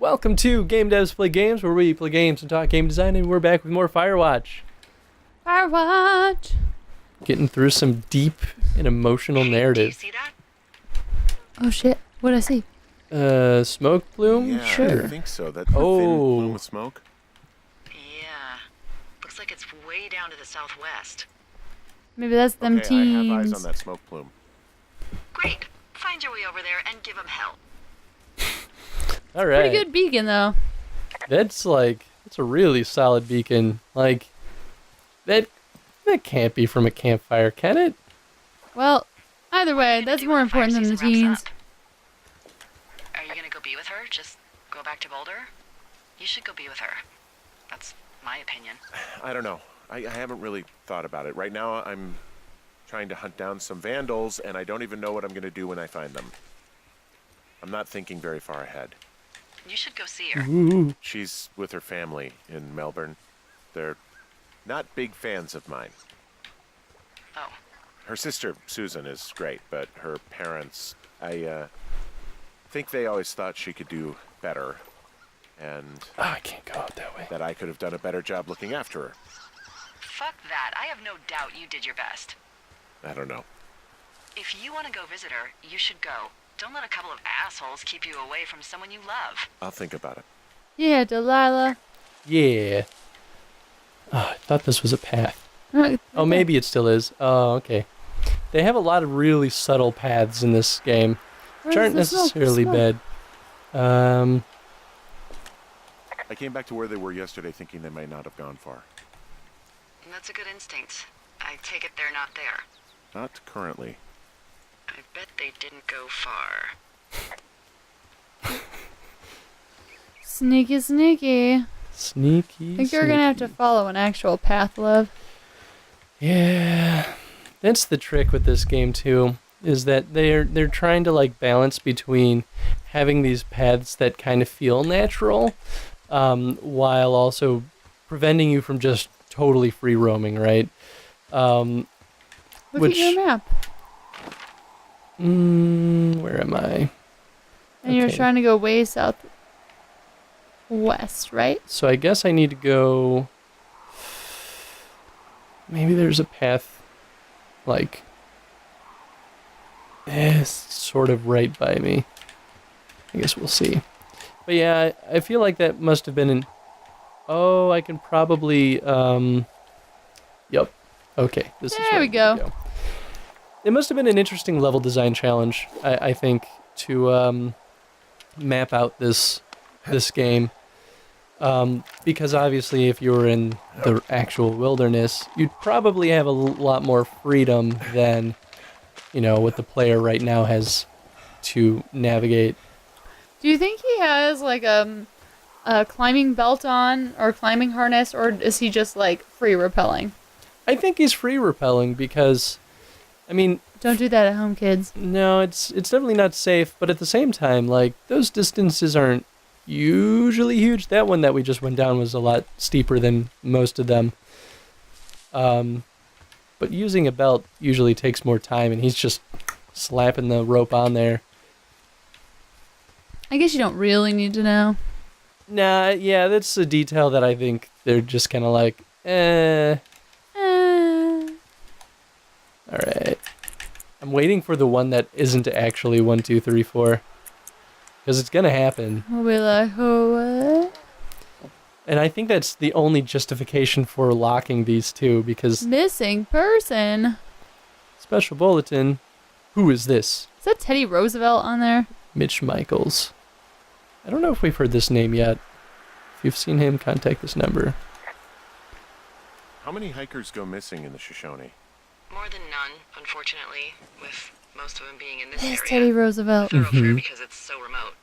Welcome to Game Devs Play Games, where we play games and talk game design, and we're back with more Firewatch. Firewatch! Getting through some deep and emotional narrative. Do you see that? Oh shit, what'd I see? Smoke plume? Yeah, Sure. I think so. That thin plume of smoke. Yeah. Looks like it's way down to the southwest. Maybe that's them Okay, I have eyes teens. on that smoke plume. Great. Find your way over there and give them hell. All right. Pretty good beacon though. That's a really solid beacon. Like, that can't be from a campfire, can it? Well, either way, What are you gonna that's do more when fire important than the season wraps teens. up? Are you gonna go be with her? Just go back to Boulder? You should go be with her. That's my opinion. I don't know. I haven't really thought about it. Right now, I'm trying to hunt down some vandals, and I don't even know what I'm going to do when I find them. I'm not thinking very far ahead. You should go see her. Ooh. She's with her family in Melbourne. They're not big fans of mine. Oh. Her sister, Susan, is great, but her parents, I think they always thought she could do better, and Oh, I can't go out that way. that I could have done a better job looking after her. Fuck that. I have no doubt you did your best. I don't know. If you want to go visit her, you should go. Don't let a couple of assholes keep you away from someone you love. I'll think about it. Yeah, Delilah. Yeah. Oh, I thought this was a path. Right Oh, maybe it still is. Oh, okay. They have a lot of really subtle paths in this game, which Where's aren't the smoke? necessarily Smoke. bad. I came back to where they were yesterday thinking they might not have gone far. That's a good instinct. I take it they're not there. Not currently. I bet they didn't go far. Sneaky, sneaky. Sneaky. I think you're gonna have to follow an actual path, love. Yeah, that's the trick with this game too. Is that they're trying to like balance between having these paths that kind of feel natural, while also preventing you from just totally free roaming, right? Look Which- at your map. Where am I? And you're Okay. trying to go way southwest, right? So I guess I need to go. Maybe there's a path, like, sort of right by me. I guess we'll see. But yeah, I feel like that must have been an. Oh, I can probably. Yep. Okay, this is. There where we I need go. to It must have been an interesting level design challenge, I think, to map out this game. Because obviously if you were in the actual wilderness, you'd probably have a lot more freedom than, what the player right now has to navigate. Do you think he has like a climbing belt on or climbing harness, or is he just like free rappelling? I think he's free rappelling because, Don't do that at home, kids. no, it's definitely not safe, but at the same time, like, those distances aren't usually huge. That one that we just went down was a lot steeper than most of them. But using a belt usually takes more time, and he's just slapping the rope on there. I guess you don't really need to know. Nah, yeah, that's a detail that I think they're just kind of like, Alright. I'm waiting for the one that isn't actually 1, 2, 3, 4. Because it's gonna happen. We'll be like, oh, what? And I think that's the only justification for locking these two, because Missing person. special bulletin, who is this? Is that Teddy Roosevelt on there? Mitch Michaels. I don't know if we've heard this name yet. If you've seen him, contact this number. How many hikers go missing in the Shoshone? More than none, unfortunately, with most of them being in this There's area. Teddy Roosevelt. Thoroughfare because it's so remote.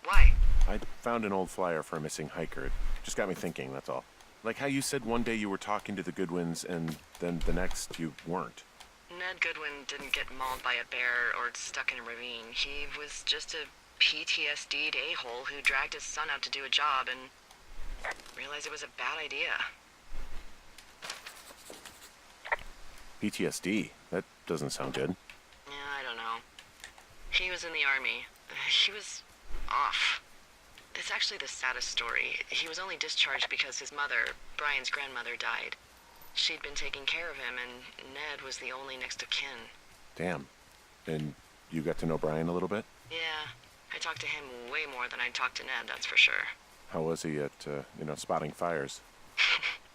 Why? I found an old flyer for a missing hiker. It just got me thinking, that's all. Like how you said one day you were talking to the Goodwins and then the next you weren't. Ned Goodwin didn't get mauled by a bear or stuck in a ravine. He was just a PTSD'd a-hole who dragged his son out to do a job and realized it was a bad idea. PTSD? That doesn't sound good. Yeah, I don't know. He was in the army. He was off. It's actually the saddest story. He was only discharged because his mother, Brian's grandmother, died. She'd been taking care of him, and Ned was the only next of kin. Damn. And you got to know Brian a little bit? Yeah, I talked to him way more than I talked to Ned, that's for sure. How was he at, spotting fires?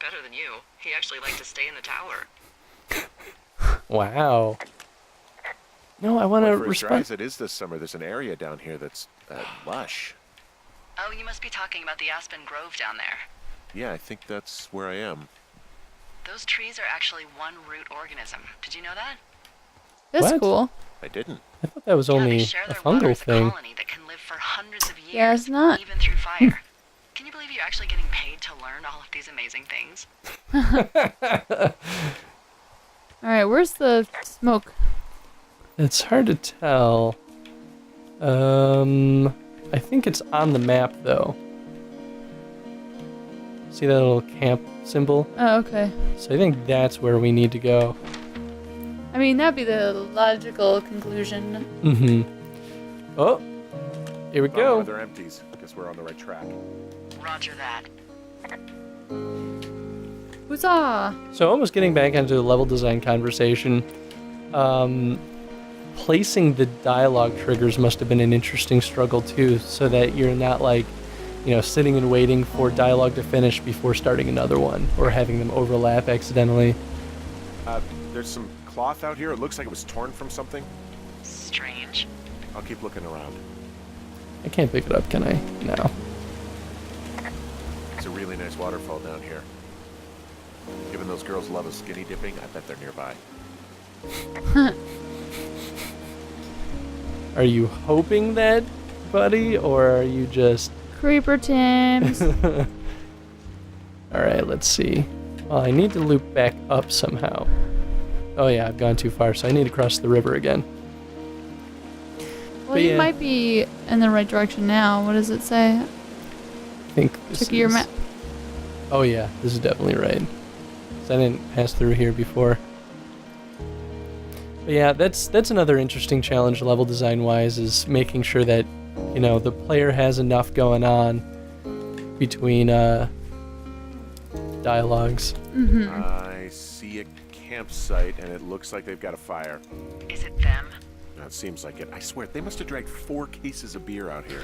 Better than you. He actually liked to stay in the tower. Wow. No, I want to For as dry respond. as it is this summer, there's an area down here that's lush. Oh, you must be talking about the Aspen Grove down there. Yeah, I think that's where I am. Those trees are actually one root organism. Did you know that? That's What? cool. I didn't. I thought that was Yeah, only they a share their water fungal as a thing. colony that can live for hundreds of years. Yeah, it's not. Even through fire. Can you believe you're actually getting paid to learn all of these amazing things? All right, where's the smoke? It's hard to tell. I think it's on the map though. See that little camp symbol? Oh, okay. So I think that's where we need to go. I mean, that'd be the logical conclusion. Mm-hmm. Oh, here we Oh, go. they're empties. Guess we're on the right track. Roger that. Huzzah! So almost getting back into the level design conversation, placing the dialogue triggers must have been an interesting struggle too, so that you're not like, sitting and waiting for dialogue to finish before starting another one, or having them overlap accidentally. There's some cloth out here. It looks like it was torn from something. Strange. I'll keep looking around. I can't pick it up, can I? No. It's a really nice waterfall down here. Given those girls love a skinny dipping, I bet they're nearby. Are you hoping that, buddy, or are you just... Creeper Tims. Alright, let's see. Well, I need to loop back up somehow. Oh yeah, I've gone too far, so I need to cross the river again. Well, But you yeah. might be in the right direction now. What does it say? I think this Check your is- map. Oh yeah, this is definitely right. 'Cause I didn't pass through here before. But yeah, that's another interesting challenge level design wise, is making sure that, the player has enough going on between dialogues. Mm-hmm. I see a campsite, and it looks like they've got a fire. Is it them? That seems like it. I swear, they must have dragged 4 cases of beer out here.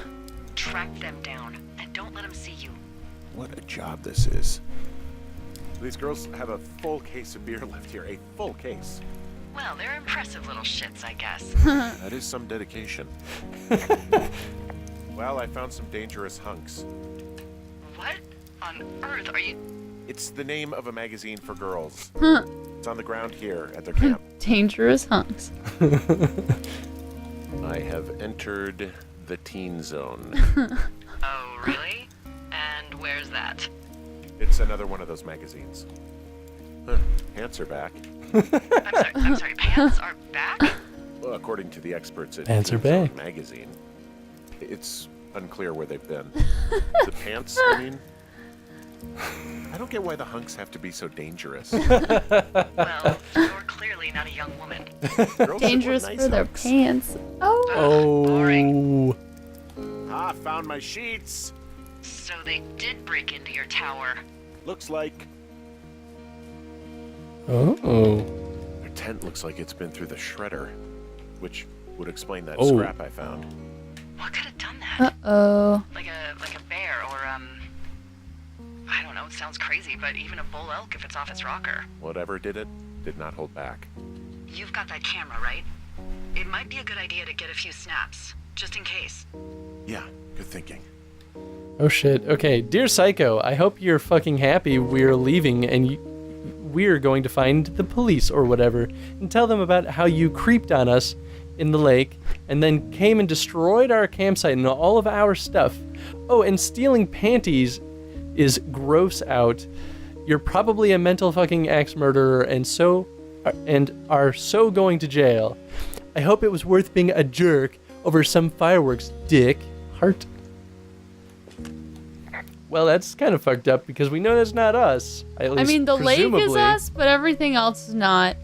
Track them down, and don't let them see you. What a job this is. These girls have a full case of beer left here. A full case. Well, they're impressive little shits, I guess. That is some dedication. Well, I found some dangerous hunks. What on earth are you... It's the name of a magazine for girls. Huh. It's on the ground here at their camp. Dangerous hunks. I have entered the teen zone. Oh, really? And where's that? It's another one of those magazines. Huh, pants are back. I'm sorry, pants are back? Well, according to the experts at Pants are Teen Zone back. magazine. It's unclear where they've been. The pants, I mean... I don't get why the hunks have to be so dangerous. Well, you're clearly not a young woman. Girls should wear Dangerous nice for their hunks. pants. Oh. Oh. boring. Ah, found my sheets! So they did break into your tower. Looks like... Oh. Their tent looks like it's been through the shredder. Which would explain that Oh. scrap I found. What could have done that? Uh-oh. Like a bear or I don't know, it sounds crazy, but even a bull elk if it's off its rocker. Whatever did it, did not hold back. You've got that camera, right? It might be a good idea to get a few snaps, just in case. Yeah, good thinking. Oh shit. Okay, dear Psycho, I hope you're fucking happy we're leaving and we're going to find the police or whatever and tell them about how you creeped on us in the lake and then came and destroyed our campsite and all of our stuff. Oh, and stealing panties is gross out. You're probably a mental fucking axe murderer and are so going to jail. I hope it was worth being a jerk over some fireworks, dick. Heart. Well, that's kind of fucked up because we know that's not us. At I least mean, the lake is presumably. us, but everything else is not.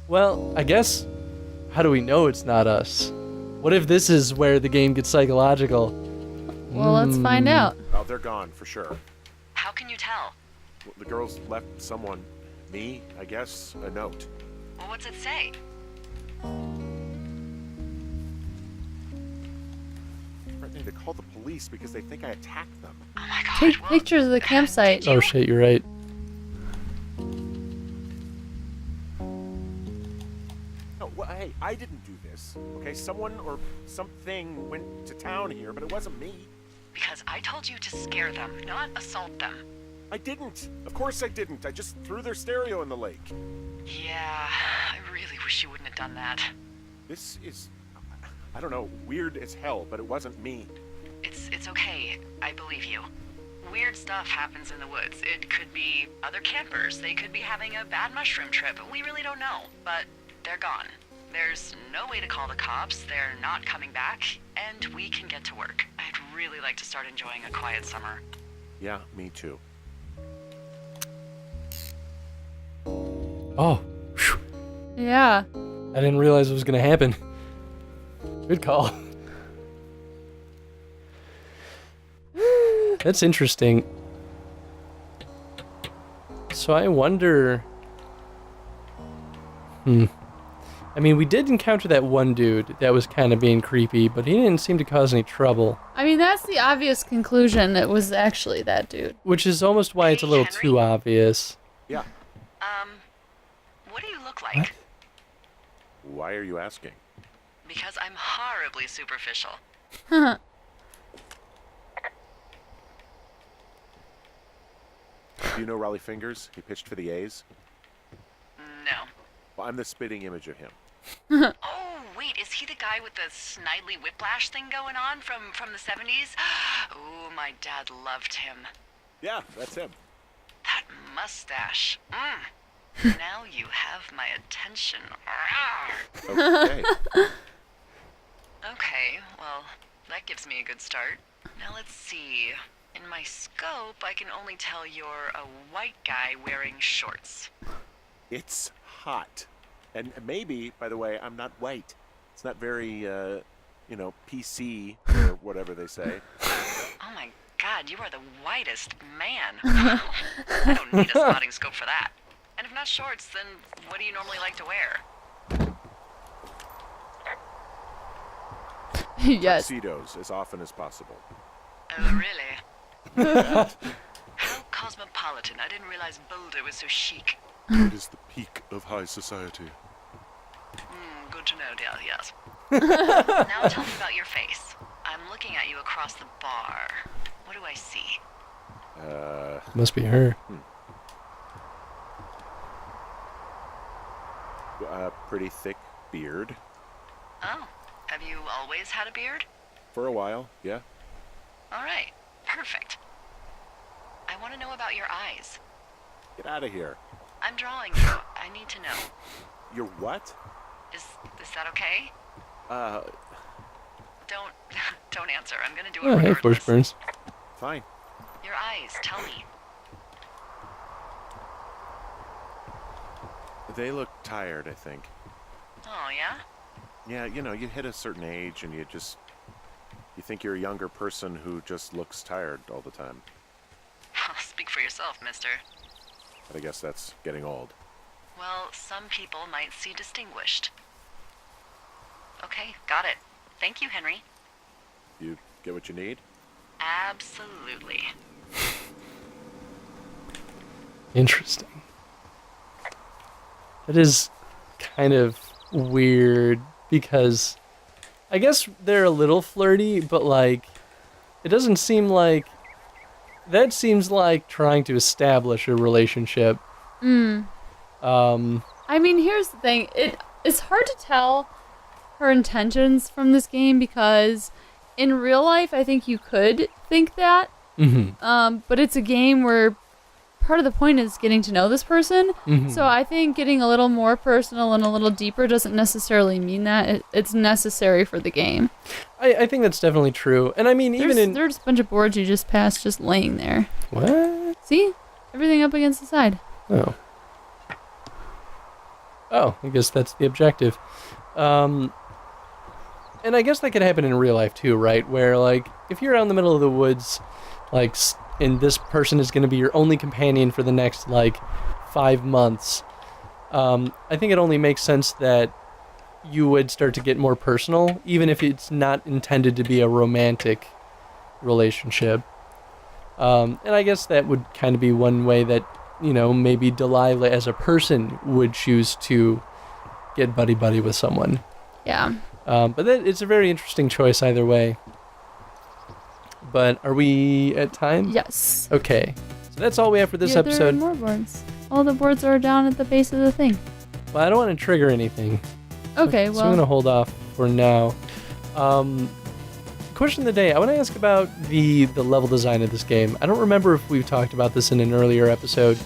Well, I guess, how do we know it's not us? What if this is where the game gets psychological? Well, let's find out. Oh, they're gone for sure. How can you tell? Well, the girls left someone, me, I guess, a note. Well, what's it say? Threatening to call the police because they think I attacked them. Oh my god. Take well, pictures of the campsite. Oh shit, you're right. No, well, hey, I didn't do this. Okay, someone or something went to town here, but it wasn't me. Because I told you to scare them, not assault them. I didn't. Of course I didn't. I just threw their stereo in the lake. Yeah, I really wish you wouldn't have done that. This is, I don't know, weird as hell, but it wasn't me. It's okay. I believe you. Weird stuff happens in the woods. It could be other campers. They could be having a bad mushroom trip. We really don't know. But they're gone. There's no way to call the cops. They're not coming back. And we can get to work. I'd really like to start enjoying a quiet summer. Yeah, me too. Oh, phew. Yeah. I didn't realize it was gonna happen. Good call. That's interesting. So I wonder... I mean, we did encounter that one dude that was kind of being creepy, but he didn't seem to cause any trouble. I mean, that's the obvious conclusion. It was actually that dude. Which is almost why it's a little Henry? too obvious. Yeah. What do you look like? What? Why are you asking? Because I'm horribly superficial. Do you know Raleigh Fingers? He pitched for the A's. No. Well, I'm the spitting image of him. Oh, wait, is he the guy with the snidely whiplash thing going on from the 70s? Ooh, my dad loved him. Yeah, that's him. That mustache. Now you have my attention. Okay. Okay, well, that gives me a good start. Now let's see. In my scope, I can only tell you're a white guy wearing shorts. It's hot. And maybe, by the way, I'm not white. It's not very, PC or whatever they say. Oh my god, you are the whitest man. Wow. I don't need a spotting scope for that. And if not shorts, then what do you normally like to wear? Yes. Tuxedos as often as possible. Oh, really? How cosmopolitan. I didn't realize Boulder was so chic. It is the peak of high society. Good to know, dear, yes. Now tell me about your face. I'm looking at you across the bar. What do I see? Must be her. A pretty thick beard. Oh, have you always had a beard? For a while, yeah. All right, perfect. I want to know about your eyes. Get out of here. I'm drawing you. I need to know. You're what? Is that okay? Don't answer. I'm gonna do it Oh, hey, regardless. Bush Burns. Fine. Your eyes, tell me. They look tired, I think. Oh, yeah? Yeah, you hit a certain age and you think you're a younger person who just looks tired all the time. Speak for yourself, mister. But I guess that's getting old. Well, some people might see distinguished. Okay, got it. Thank you, Henry. You get what you need? Absolutely. Interesting. That is kind of weird because I guess they're a little flirty, but like it doesn't seem like that seems like trying to establish a relationship. I mean, here's the thing. It's hard to tell her intentions from this game because in real life, I think you could think that. But it's a game where part of the point is getting to know this person. So I think getting a little more personal and a little deeper doesn't necessarily mean that. It's necessary for the game. I think that's definitely true. And I mean, There's a bunch of boards you just passed just laying there. What? See? Everything up against the side. Oh. Oh, I guess that's the objective. And I guess that could happen in real life too, right? Where like if you're out in the middle of the woods, like, and this person is going to be your only companion for the next, like, 5 months, I think it only makes sense that you would start to get more personal, even if it's not intended to be a romantic relationship. And I guess that would kind of be one way that, maybe Delilah as a person would choose to get buddy-buddy with someone. Yeah. But it's a very interesting choice either way. But are we at time? Yes. Okay. So that's all we have for this There episode. are more boards. All the boards are down at the base of the thing. Well, I don't want to trigger anything. Okay, So I'm going to hold off for now. Question of the day. I want to ask about the level design of this game. I don't remember if we've talked about this in an earlier episode.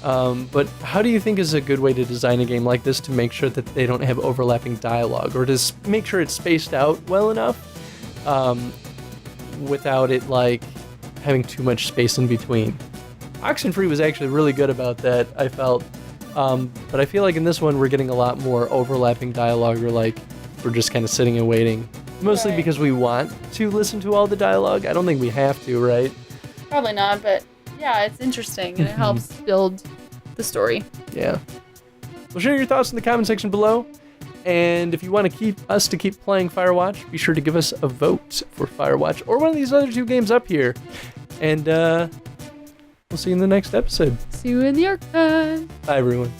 But how do you think is a good way to design a game like this to make sure that they don't have overlapping dialogue, or to make sure it's spaced out well enough without it like having too much space in between? Oxenfree was actually really good about that, I felt. But I feel like in this one we're getting a lot more overlapping dialogue, or like we're just kind of sitting and waiting. Mostly Right. because we want to listen to all the dialogue. I don't think we have to, right? Probably not, but yeah, it's interesting and it helps build the story. Yeah. Well, share your thoughts in the comment section below. And if you want to keep playing Firewatch, be sure to give us a vote for Firewatch or one of these other 2 games up here. And we'll see you in the next episode. See you in the archive. Bye, everyone.